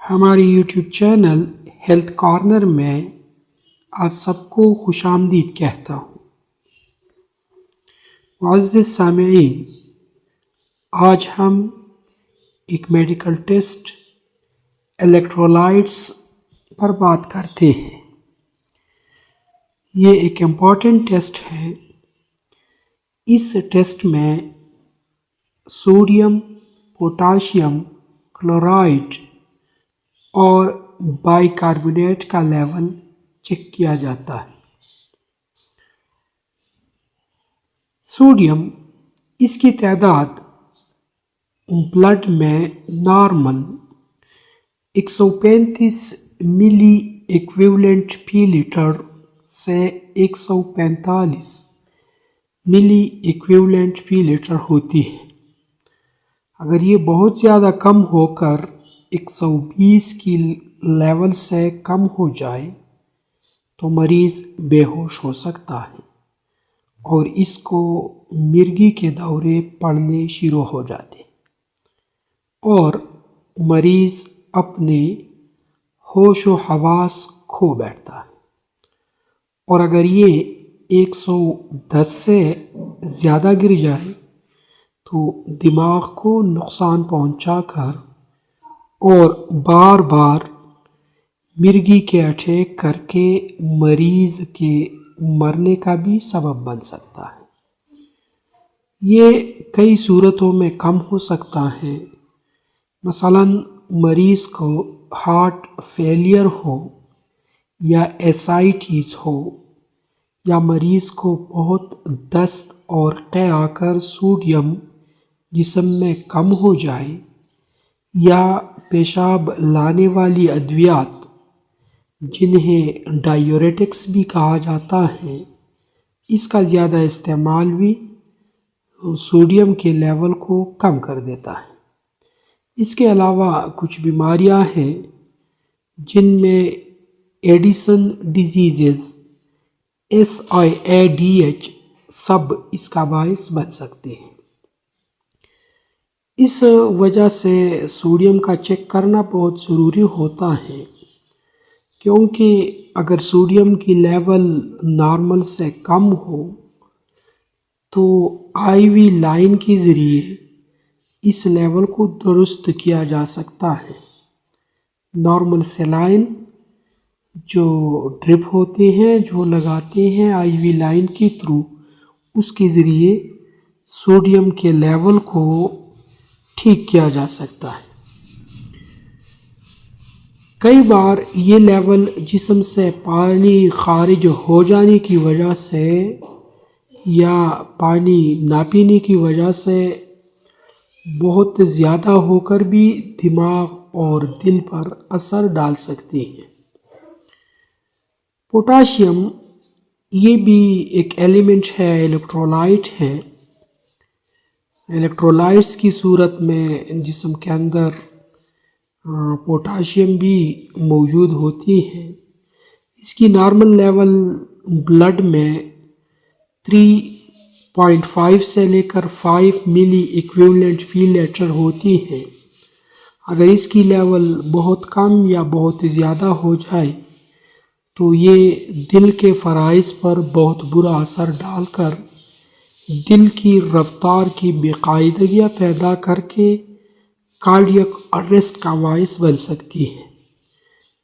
ہمارے YouTube channel health corner میں آپ سب کو خوش آمدید کہتا ہوں۔ معزز سامعین، آج ہم ایک میڈیکل ٹیسٹ الیکٹرولائٹس پر بات کرتے ہیں۔ یہ ایک امپورٹنٹ ٹیسٹ ہے۔ اس ٹیسٹ میں سوڈیم، پوٹاشیم کلورائڈ اور بائی کاربونیٹ کا لیول چیک کیا جاتا ہے۔ سوڈیم، اس کی تعداد بلڈ میں نارمل 135 ملی ایکویولنٹ فی لیٹر سے 145 ملی ایکویولنٹ فی لیٹر ہوتی ہے۔ اگر یہ بہت زیادہ کم ہو کر 120 کی لیول سے کم ہو جائے تو مریض بے ہوش ہو سکتا ہے اور اس کو مرگی کے دورے پڑنے شروع ہو جاتے اور مریض اپنے ہوش و حواس کھو بیٹھتا ہے۔ اور اگر یہ 110 سے زیادہ گر جائے تو دماغ کو نقصان پہنچا کر اور بار بار مرگی کے اٹیک کر کے مریض کے مرنے کا بھی سبب بن سکتا ہے۔ یہ کئی صورتوں میں کم ہو سکتا ہے، مثلاً مریض کو ہارٹ فیلئر ہو یا ایسائٹس ہو، یا مریض کو بہت دست اور قے آ کر سوڈیم جسم میں کم ہو جائے، یا پیشاب لانے والی ادویات جنہیں ڈائیوریٹکس بھی کہا جاتا ہے، اس کا زیادہ استعمال بھی سوڈیم کے لیول کو کم کر دیتا ہے۔ اس کے علاوہ کچھ بیماریاں ہیں جن میں ایڈیسن ڈیزیزز SIADH سب اس کا باعث بن سکتے ہیں۔ اس وجہ سے سوڈیم کا چیک کرنا بہت ضروری ہوتا ہے، کیونکہ اگر سوڈیم کی لیول نارمل سے کم ہو تو IV لائن کے ذریعے اس لیول کو درست کیا جا سکتا ہے۔ نارمل سیلائن جو ڈرپ ہوتے ہیں، جو لگاتے ہیں IV لائن کے تھرو، اس کے ذریعے سوڈیم کے لیول کو ٹھیک کیا جا سکتا ہے۔ کئی بار یہ لیول جسم سے پانی خارج ہو جانے کی وجہ سے یا پانی نہ پینے کی وجہ سے بہت زیادہ ہو کر بھی دماغ اور دل پر اثر ڈال سکتی ہے۔ پوٹاشیم، یہ بھی ایک ایلیمنٹ ہے، الیکٹرولائٹ ہے۔ الیکٹرولائٹس کی صورت میں جسم کے اندر پوٹاشیم بھی موجود ہوتی ہے۔ اس کی نارمل لیول بلڈ میں 3.5 سے لے کر 5 ملی ایکویولنٹ فی لیٹر ہوتی ہے۔ اگر اس کی لیول بہت کم یا بہت زیادہ ہو جائے تو یہ دل کے فرائض پر بہت برا اثر ڈال کر دل کی رفتار کی بے قاعدگیاں پیدا کر کے کارڈیک اریسٹ کا باعث بن سکتی ہے۔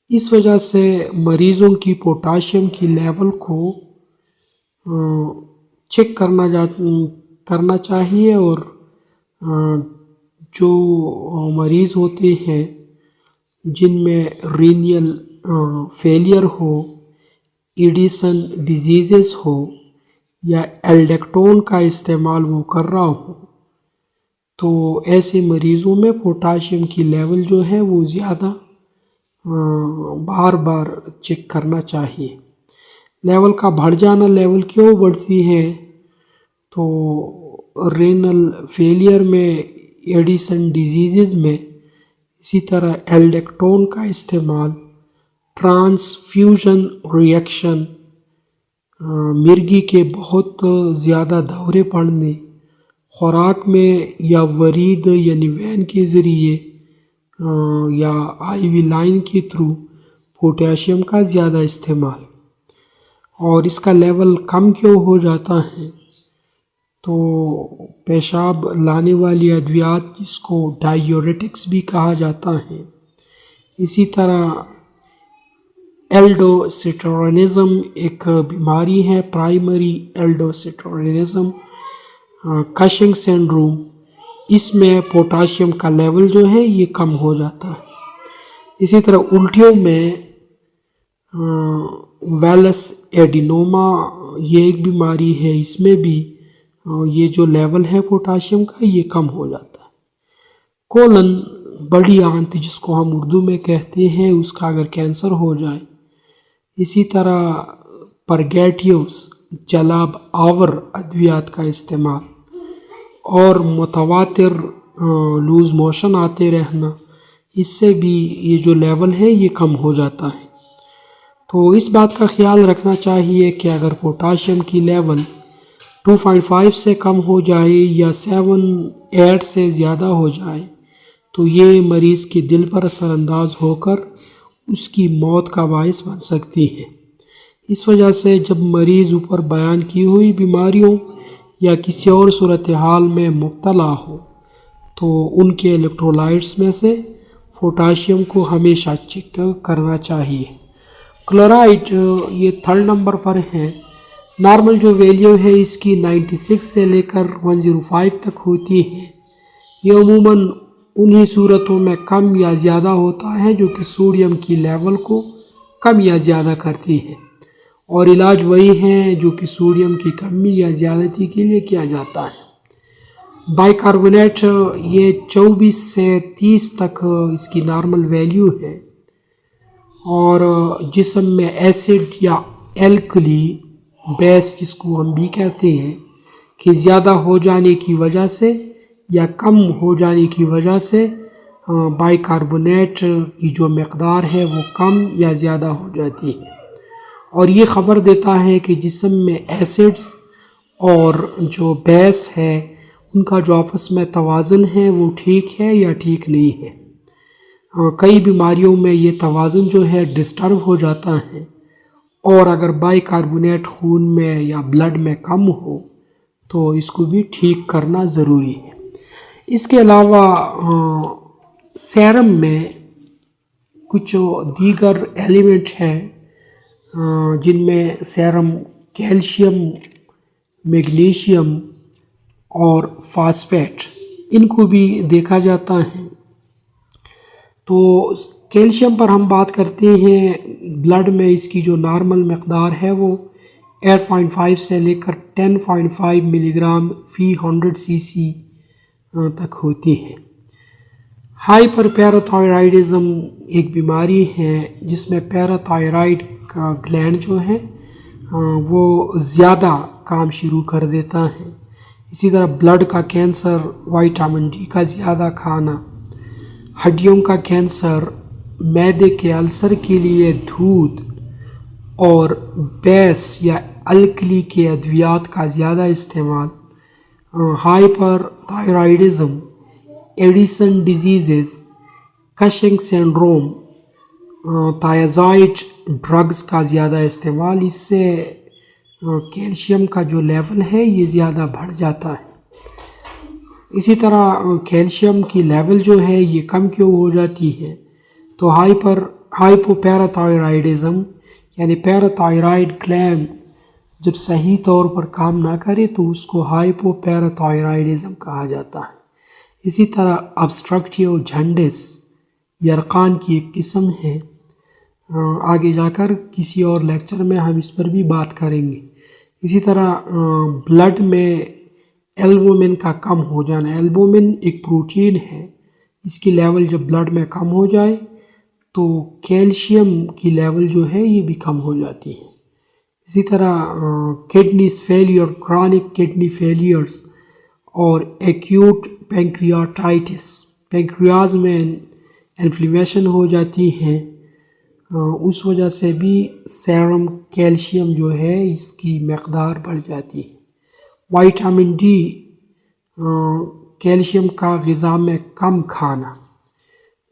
اس وجہ سے مریضوں کی پوٹاشیم کی لیول کو چیک کرنا چاہیے، اور جو مریض ہوتے ہیں جن میں رینیل فیلئر ہو، ایڈیسن ڈیزیزز ہو یا ایلڈیکٹون کا استعمال وہ کر رہا ہو، تو ایسے مریضوں میں پوٹاشیم کی لیول جو ہے وہ زیادہ بار بار چیک کرنا چاہیے۔ لیول کا بڑھ جانا، لیول کیوں بڑھتی ہے؟ تو رینل فیلئر میں، ایڈیسن ڈیزیزز میں، اسی طرح ایلڈیکٹون کا استعمال، ٹرانسفیوژن ریئیکشن، مرگی کے بہت زیادہ دورے پڑنے، خوراک میں یا ورید یعنی وین کے ذریعے یا آئی وی لائن کے تھرو پوٹاشیم کا زیادہ استعمال، اور اس کا لیول کم کیوں ہو جاتا ہے؟ تو پیشاب لانے والی ادویات جس کو ڈائیوریٹکس بھی کہا جاتا ہے، اسی طرح ایلڈوسٹرونزم ایک بیماری ہے، پرائمری ایلڈوسٹرونزم، کشنگ سنڈروم، اس میں پوٹاشیم کا لیول جو ہے یہ کم ہو جاتا ہے۔ اسی طرح الٹیوں میں ویلس ایڈینوما یہ ایک بیماری ہے، اس میں بھی یہ جو لیول ہے پوٹاشیم کا یہ کم ہو جاتا ہے۔ کولن بڑی آنت جس کو ہم اردو میں کہتے ہیں، اس کا اگر کینسر ہو جائے، اسی طرح پرگیٹیوس جلاب آور ادویات کا استعمال، اور متواتر لوز موشن آتے رہنا، اس سے بھی یہ جو لیول ہے یہ کم ہو جاتا ہے۔ تو اس بات کا خیال رکھنا چاہیے کہ اگر پوٹاشیم کی لیول 2.5 سے کم ہو جائے یا 7-8 سے زیادہ ہو جائے تو یہ مریض کے دل پر اثر انداز ہو کر اس کی موت کا باعث بن سکتی ہے۔ اس وجہ سے جب مریض اوپر بیان کی ہوئی بیماریوں یا کسی اور صورتحال میں مبتلا ہو تو ان کے الیکٹرولائٹس میں سے پوٹاشیم کو ہمیشہ چیک کرنا چاہیے۔ کلورائڈ یہ 3rd نمبر پر ہے۔ نارمل جو ویلیو ہے اس کی 96 سے لے کر 105 تک ہوتی ہے۔ یہ عموماً انہی صورتوں میں کم یا زیادہ ہوتا ہے جو کہ سوڈیم کی لیول کو کم یا زیادہ کرتی ہے، اور علاج وہی ہے جو کہ سوڈیم کی کمی یا زیادتی کے لیے کیا جاتا ہے۔ بائی کاربونیٹ یہ 24 سے 30 تک اس کی نارمل ویلیو ہے، اور جسم میں ایسڈ یا الکلی بیس جس کو ہم بھی کہتے ہیں کہ زیادہ ہو جانے کی وجہ سے یا کم ہو جانے کی وجہ سے بائی کاربونیٹ کی جو مقدار ہے وہ کم یا زیادہ ہو جاتی ہے، اور یہ خبر دیتا ہے کہ جسم میں ایسڈز اور جو بیس ہے ان کا جو آپس میں توازن ہے وہ ٹھیک ہے یا ٹھیک نہیں ہے۔ کئی بیماریوں میں یہ توازن جو ہے ڈسٹرب ہو جاتا ہے، اور اگر بائی کاربونیٹ خون میں یا بلڈ میں کم ہو تو اس کو بھی ٹھیک کرنا ضروری ہے۔ اس کے علاوہ سیرم میں کچھ دیگر ایلیمنٹ ہیں جن میں سیرم کیلشیم، میگنیشیم اور فاسفیٹ ان کو بھی دیکھا جاتا ہے۔ تو کیلشیم پر ہم بات کرتے ہیں، بلڈ میں اس کی جو نارمل مقدار ہے وہ 8.5 سے لے کر 10.5 ملی گرام فی 100 سی سی تک ہوتی ہے۔ ہائپر پیراتھائرائڈزم ایک بیماری ہے جس میں پیراتھائرائڈ کا گلینڈ جو ہے وہ زیادہ کام شروع کر دیتا ہے۔ اسی طرح بلڈ کا کینسر، وائٹامن ڈی کا زیادہ کھانا، ہڈیوں کا کینسر، معدے کے السر کے لیے دودھ اور بیس یا الکلی کے ادویات کا زیادہ استعمال، hyperthyroidism, Addison diseases, Cushing syndrome, thiazide drugs کا زیادہ استعمال، اس سے کیلشیم کا جو لیول ہے یہ زیادہ بڑھ جاتا ہے۔ اسی طرح کیلشیم کی لیول جو ہے یہ کم کیوں ہو جاتی ہے؟ تو ہائپو پیراتھائرائڈزم یعنی پیراتھائرائڈ گلینڈ جب صحیح طور پر کام نہ کرے تو اس کو ہائپو پیراتھائرائڈزم کہا جاتا ہے۔ اسی طرح ابسٹرکٹیو جھنڈس یرقان کی ایک قسم ہے، آگے جا کر کسی اور لیکچر میں ہم اس پر بھی بات کریں گے۔ اسی طرح بلڈ میں ایلبومن کا کم ہو جانا، ایلبومن ایک پروٹین ہے، اس کی لیول جب بلڈ میں کم ہو جائے تو کیلشیم کی لیول جو ہے یہ بھی کم ہو جاتی ہے۔ اسی طرح kidneys failure, chronic kidney failures اور ایکیوٹ پینکریاٹائٹس، پینکریاز میں انفلیمیشن ہو جاتی ہے، اس وجہ سے بھی سیرم کیلشیم جو ہے اس کی مقدار بڑھ جاتی ہے۔ وائٹامن ڈی، کیلشیم کا غذا میں کم کھانا،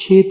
6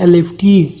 LFTs